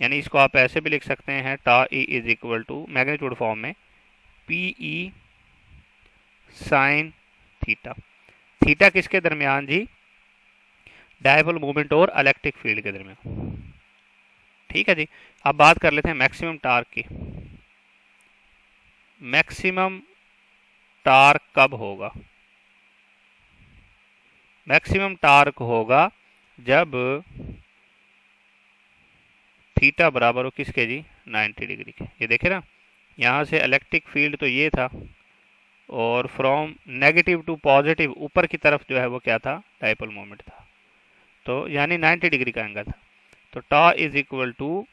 यानी इसको आप ऐसे भी लिख सकते हैं, tau E is equal to magnitude form में PE साइन थीटा। थीटा किसके दरमियान जी, डाइपोल मूवमेंट और इलेक्ट्रिक फील्ड के दरमियान। ठीक है जी, अब बात कर लेते हैं मैक्सिमम टार्क की। मैक्सिमम टार्क कब होगा, मैक्सिमम टार्क होगा जब थीटा बराबर हो किसके जी, 90 डिग्री के। ये देखे ना, यहाँ से इलेक्ट्रिक फील्ड तो ये था और फ्रॉम नेगेटिव टू पॉजिटिव ऊपर की तरफ जो है वो क्या था, डाइपोल मोमेंट था, तो यानी 90 डिग्री का एंगल था। तो tau is equal to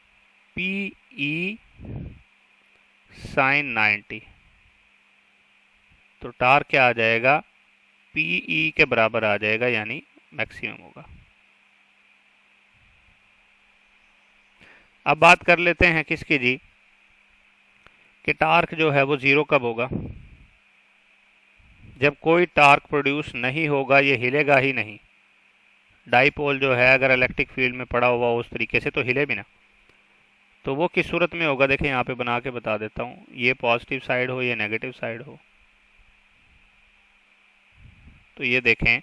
P E sine 90, तो टार क्या आ जाएगा, पी ई के बराबर आ जाएगा, यानी मैक्सिमम होगा। अब बात कर लेते हैं किसकी जी, कि टार्क जो है वो जीरो कब होगा, जब कोई टार्क प्रोड्यूस नहीं होगा, ये हिलेगा ही नहीं। डाइपोल जो है अगर इलेक्ट्रिक फील्ड में पड़ा हुआ उस तरीके से तो हिले भी ना, तो वो किस सूरत में होगा, देखें यहाँ पे बना के बता देता हूँ, ये पॉजिटिव साइड हो, ये नेगेटिव साइड हो। तो ये देखें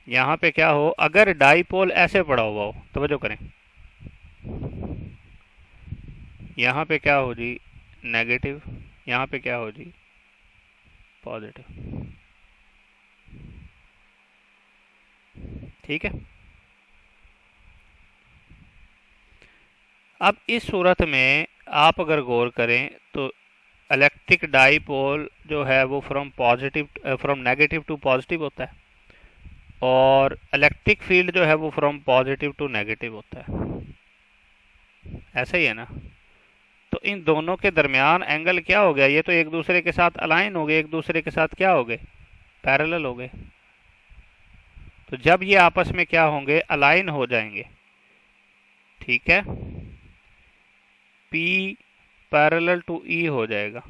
यहाँ पे क्या हो, अगर डाइपोल ऐसे पड़ा हुआ हो, तवज्जो करें, यहाँ पे क्या हो जी, नेगेटिव, यहाँ पे क्या हो जी, पॉजिटिव। ठीक है, अब इस सूरत में आप अगर गौर करें तो इलेक्ट्रिक डाइपोल जो है वो फ्रॉम नेगेटिव टू पॉजिटिव होता है, और इलेक्ट्रिक फील्ड जो है वो फ्रॉम पॉजिटिव टू नेगेटिव होता है। ऐसा ही है ना। तो इन दोनों के दरमियान एंगल क्या हो गया, ये तो एक दूसरे के साथ अलाइन हो गए, एक दूसरे के साथ क्या हो गए, पैरेलल हो गए। तो जब ये आपस में क्या होंगे, अलाइन हो जाएंगे, ठीक है, P पैरेलल टू E हो जाएगा,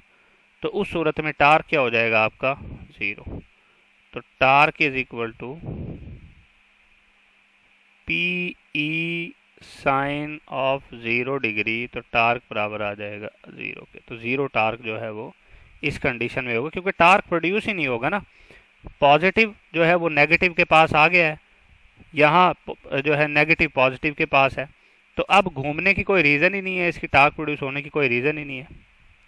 तो उस सूरत में टार्क क्या हो जाएगा आपका, 0। तो torque is equal to P E sine of 0 degree, तो टार्क बराबर आ जाएगा 0 के। तो 0 टार्क जो है वो इस कंडीशन में होगा, क्योंकि टार्क प्रोड्यूस ही नहीं होगा ना। पॉजिटिव जो है वो नेगेटिव के पास आ गया है, यहाँ जो है नेगेटिव पॉजिटिव के पास है, तो अब घूमने की कोई रीज़न ही नहीं है, इसकी टार्क प्रोड्यूस होने की कोई रीज़न ही नहीं है,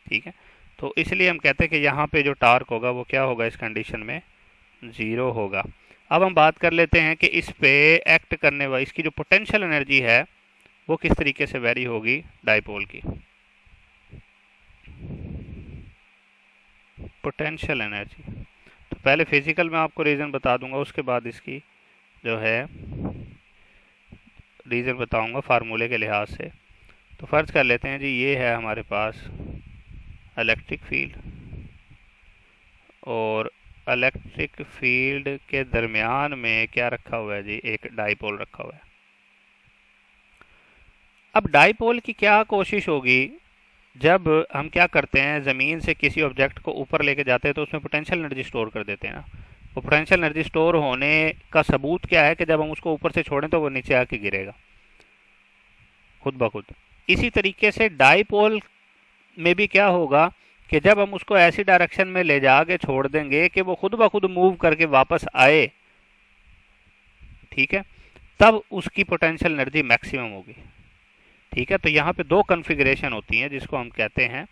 ठीक है। तो इसलिए हम कहते हैं कि यहाँ पे जो टार्क होगा वो क्या होगा, इस कंडीशन में 0 होगा। अब हम बात कर लेते हैं कि इस पे एक्ट करने वाली इसकी जो पोटेंशियल एनर्जी है वो किस तरीके से वेरी होगी डाइपोल की। पोटेंशियल एनर्जी तो पहले फिजिकल में आपको रीज़न बता दूंगा, उसके बाद इसकी जो है रीज़न बताऊंगा फार्मूले के लिहाज से। तो फ़र्ज़ कर लेते हैं जी, ये है हमारे पास इलेक्ट्रिक फील्ड, और इलेक्ट्रिक फील्ड के दरमियान में क्या रखा हुआ है जी, एक डाइपोल रखा हुआ है। अब डाइपोल की क्या कोशिश होगी, जब हम क्या करते हैं, ज़मीन से किसी ऑब्जेक्ट को ऊपर लेके जाते हैं तो उसमें पोटेंशियल एनर्जी स्टोर कर देते हैं ना। वो पोटेंशियल एनर्जी स्टोर होने का सबूत क्या है कि जब हम उसको ऊपर से छोड़ें तो वो नीचे आके गिरेगा खुद ब खुद। इसी तरीके से डाइपोल में भी क्या होगा कि जब हम उसको ऐसी डायरेक्शन में ले जाके छोड़ देंगे कि वो खुद ब खुद मूव करके वापस आए, ठीक है, तब उसकी पोटेंशियल एनर्जी मैक्सिमम होगी, ठीक है। तो यहाँ पे दो कॉन्फ़िगरेशन होती हैं जिसको हम कहते हैं,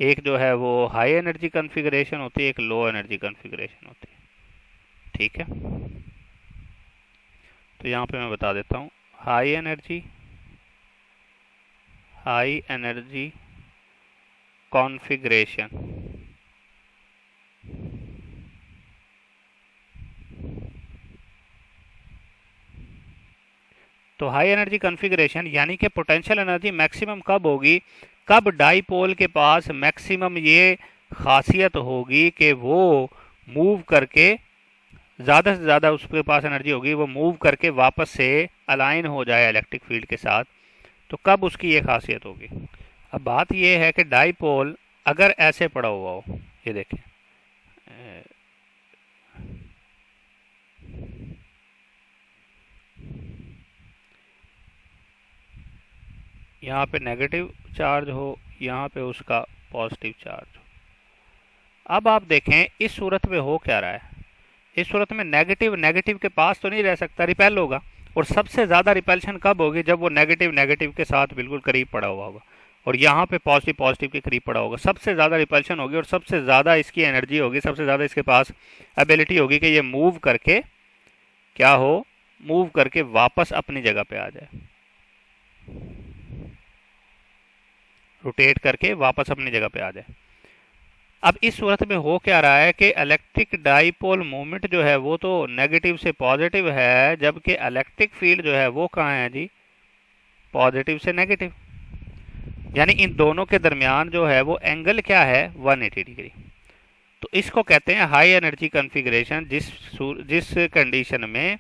एक जो है वो हाई एनर्जी कॉन्फ़िगरेशन होती है, एक लो एनर्जी कॉन्फ़िगरेशन होती है, ठीक है। तो यहाँ पे मैं बता देता हूँ, हाई एनर्जी कॉन्फ़िगरेशन तो हाई एनर्जी कॉन्फ़िगरेशन यानी कि पोटेंशियल एनर्जी मैक्सिमम कब होगी, कब डाइपोल के पास मैक्सिमम ये खासियत होगी कि वो मूव करके ज़्यादा से ज़्यादा उसके पास एनर्जी होगी, वो मूव करके वापस से अलाइन हो जाए इलेक्ट्रिक फील्ड के साथ। तो कब उसकी ये खासियत होगी। अब बात ये है कि डाइपोल अगर ऐसे पड़ा हुआ हो, ये देखें, यहाँ पे नेगेटिव चार्ज हो, यहाँ पे उसका पॉजिटिव चार्ज हो। अब आप देखें इस सूरत में हो क्या रहा है, इस सूरत में नेगेटिव के पास तो नहीं रह सकता, रिपेल होगा। और सबसे ज़्यादा रिपल्शन कब होगी, जब वो नेगेटिव के साथ बिल्कुल करीब पड़ा हुआ होगा, और यहाँ पे पॉजिटिव के करीब पड़ा होगा, सबसे ज़्यादा रिपल्शन होगी और सबसे ज़्यादा इसकी एनर्जी होगी, सबसे ज़्यादा इसके पास एबिलिटी होगी कि ये मूव करके क्या हो, मूव करके वापस अपनी जगह पे आ जाए, रोटेट करके वापस अपनी जगह पे आ जाए। अब इस सूरत में हो क्या रहा है कि इलेक्ट्रिक डाइपोल मोमेंट जो है वो तो नेगेटिव से पॉजिटिव है, जबकि इलेक्ट्रिक फील्ड जो है वो कहाँ है जी, पॉजिटिव से नेगेटिव। यानी इन दोनों के दरमियान जो है वो एंगल क्या है, 180 डिग्री। तो इसको कहते हैं हाई एनर्जी कॉन्फ़िगरेशन, जिस कंडीशन में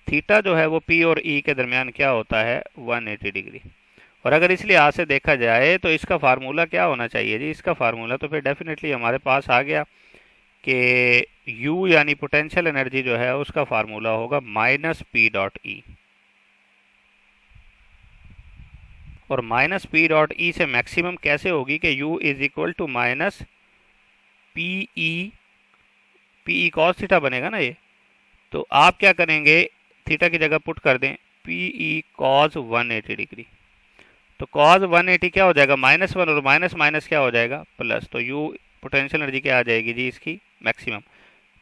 थीटा जो है वो पी और ई के दरमियान क्या होता है, 180 डिग्री। और अगर इस लिहाज से देखा जाए तो इसका फार्मूला क्या होना चाहिए जी, इसका फार्मूला तो फिर डेफिनेटली हमारे पास आ गया कि U यानी पोटेंशियल एनर्जी जो है उसका फार्मूला होगा माइनस पी डॉट ई, और माइनस पी डॉट ई से मैक्सिमम कैसे होगी कि U is equal to minus P E cos theta बनेगा ना ये। तो आप क्या करेंगे, थीटा की जगह पुट कर दें पी ई कॉस 180 डिग्री। तो कॉस 180 क्या हो जाएगा, -1, और माइनस माइनस क्या हो जाएगा, प्लस। तो U पोटेंशियल एनर्जी क्या आ जाएगी जी, इसकी मैक्सिमम।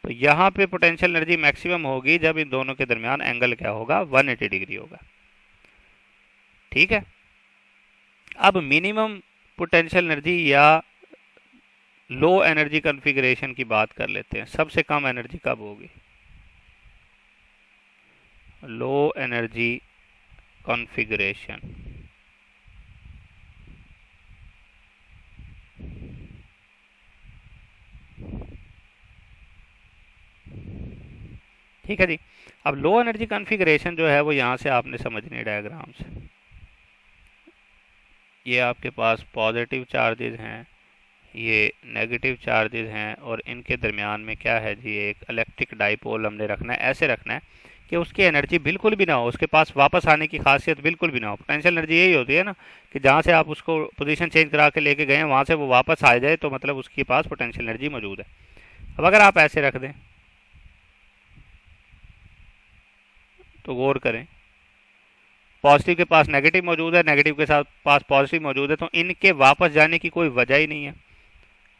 तो यहाँ पे पोटेंशियल एनर्जी मैक्सिमम होगी जब इन दोनों के दरमियान एंगल क्या होगा, 180 डिग्री होगा, ठीक है। अब मिनिमम पोटेंशियल एनर्जी या लो एनर्जी कॉन्फ़िगरेशन की बात कर लेते हैं। सबसे कम एनर्जी कब होगी? Low energy configuration. ठीक है जी। अब लो एनर्जी कॉन्फ़िगरेशन जो है वो यहाँ से आपने समझनी है डायग्राम से। ये आपके पास पॉजिटिव चार्जेस हैं, ये नेगेटिव चार्जेस हैं, और इनके दरमियान में क्या है जी, एक इलेक्ट्रिक डाइपोल हमने रखना है। ऐसे रखना है कि उसकी एनर्जी बिल्कुल भी ना हो, उसके पास वापस आने की खासियत बिल्कुल भी ना हो। पोटेंशियल एनर्जी यही होती है ना कि जहाँ से आप उसको पोजीशन चेंज करा के लेके गए वहाँ से वो वापस आ जाए, तो मतलब उसके पास पोटेंशियल एनर्जी मौजूद है। अब अगर आप ऐसे रख दें तो गौर करें, पॉजिटिव के पास नेगेटिव मौजूद है, नेगेटिव के साथ पास पॉजिटिव मौजूद है, तो इनके वापस जाने की कोई वजह ही नहीं है,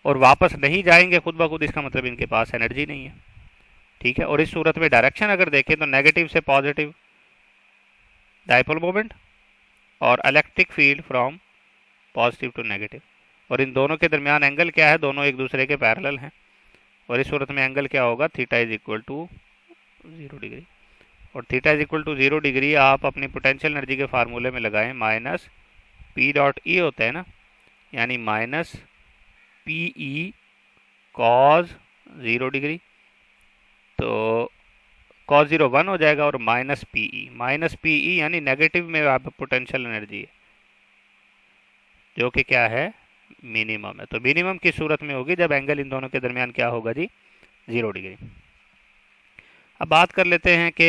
और वापस नहीं जाएंगे खुद ब खुद, इसका मतलब इनके पास एनर्जी नहीं है। ठीक है। और इस सूरत में डायरेक्शन अगर देखें तो नेगेटिव से पॉजिटिव डाइपोल मोमेंट और electric field from positive to negative, और इन दोनों के दरमियान एंगल क्या है, दोनों एक दूसरे के पैरेलल हैं, और इस सूरत में एंगल क्या होगा, theta is equal to 0 degree. और theta is equal to 0 degree आप अपनी पोटेंशियल एनर्जी के फार्मूले में लगाएं, माइनस पी डॉट ई होता है ना, यानी माइनस पी ई कॉज 0 डिग्री, तो कॉज 0 1 हो जाएगा, और माइनस पी ई यानी नेगेटिव में आप पोटेंशियल एनर्जी है जो कि क्या है, मिनिमम है। तो मिनिमम की सूरत में होगी जब एंगल इन दोनों के दरमियान क्या होगा जी, 0 डिग्री। अब बात कर लेते हैं कि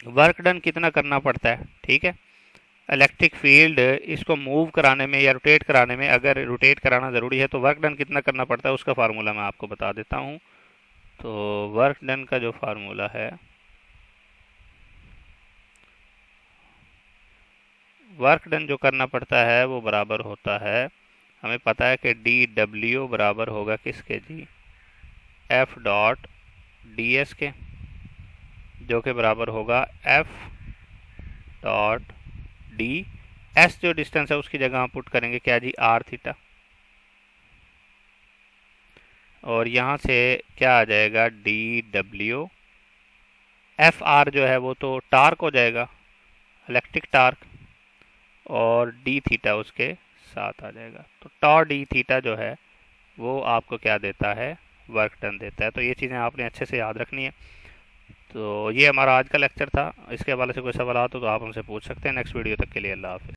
वर्क डन कितना करना पड़ता है। ठीक है। इलेक्ट्रिक फील्ड इसको मूव कराने में या रोटेट कराने में, अगर रोटेट कराना ज़रूरी है तो वर्क डन कितना करना पड़ता है, उसका फार्मूला मैं आपको बता देता हूँ। तो वर्क डन का जो फार्मूला है, वर्क डन जो करना पड़ता है वो बराबर होता है, हमें पता है कि डी डब्ल्यू बराबर होगा किसके जी, एफ डॉट डी एस के, जो कि बराबर होगा एफ डॉट डी एस, जो डिस्टेंस है उसकी जगह हम पुट करेंगे क्या जी, आर थीटा, और यहाँ से क्या आ जाएगा, डी डब्ल्यू एफ आर जो है वो तो टार्क हो जाएगा, इलेक्ट्रिक टार्क, और डी थीटा उसके साथ आ जाएगा। तो टॉ डी थीटा जो है वो आपको क्या देता है, वर्क डन देता है। तो ये चीज़ें आपने अच्छे से याद रखनी है। तो ये हमारा आज का लेक्चर था। इसके हवाले से कोई सवाल हो तो आप हमसे पूछ सकते हैं। नेक्स्ट वीडियो तक के लिए अल्लाह हाफिज़।